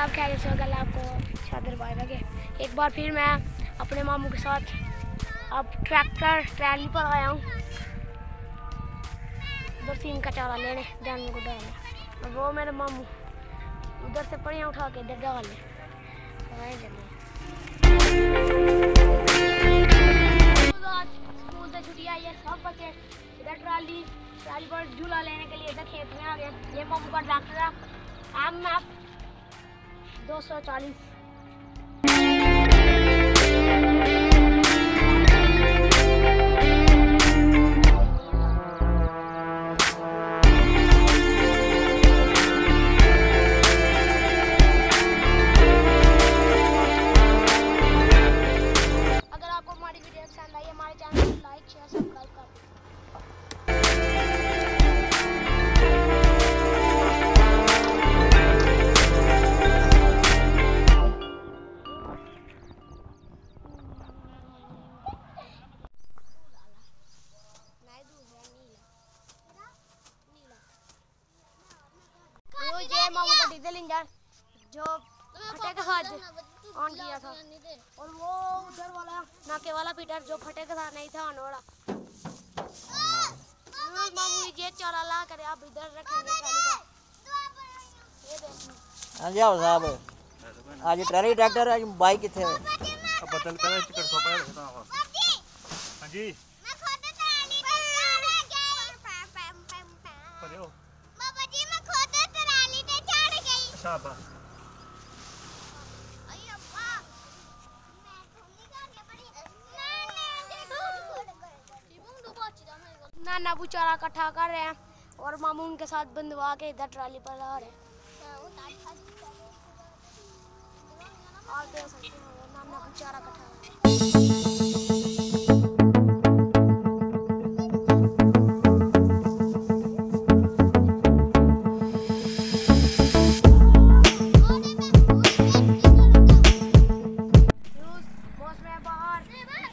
सब खैरियत से होगा। आपको शादर भाई लगे एक बार फिर मैं अपने मामू के साथ अब ट्रैक्टर ट्रैली पर आया हूँ उधर से इनका चारा लेने जानवर को डालने। और वो मेरे मामू उधर से पड़ियाँ उठा के इधर डाल ले। स्कूल से छुट्टी आई है, सब बच्चे इधर ट्राली पर झूला लेने के लिए इधर खेत में आ गए। ये मामू का ट्रैक्टर है MF 240। अगर आपको हमारी वीडियो पसंद आई हमारे चैनल को लाइक शेयर सब्सक्राइब कर दें। ये मामू का डीजल इंजन जो फटे के साथ ऑन किया था और वो उधर वाला नाके वाला पीटर जो फटे के साथ नहीं था ऑन वाला। मामू ये चारा ला कर आप इधर रखेंगे ट्राली पर। ये देखिए हां जाओ साहब आज ट्राली ट्रैक्टर आज बाइक किथे है अब बदल कर टिकट सोपा है हां जी मैं खुद ट्राली पर हो बाबा जी मैं खुद ट्राली पे चढ़ गई। अच्छा बा आई अब्बा मैं ठंडी कर के बड़ी ना चारा इकट्ठा कर रहे हैं और मामू उनके साथ बंधवा के इधर ट्राली पर ला रहे हैं। आप देख सकते हैं नाना चारा इकट्ठा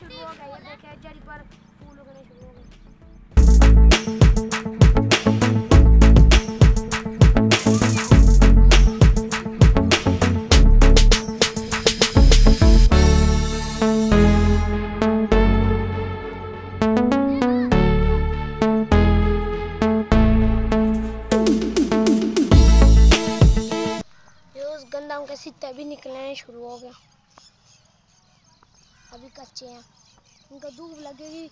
शुरू हो गई है। देखिए जड़ी पर फूल उगने शुरू हो गए। गंदम के सित्ते भी निकलने शुरू हो गया। अभी कच्चे हैं, इनको धूप लगेगी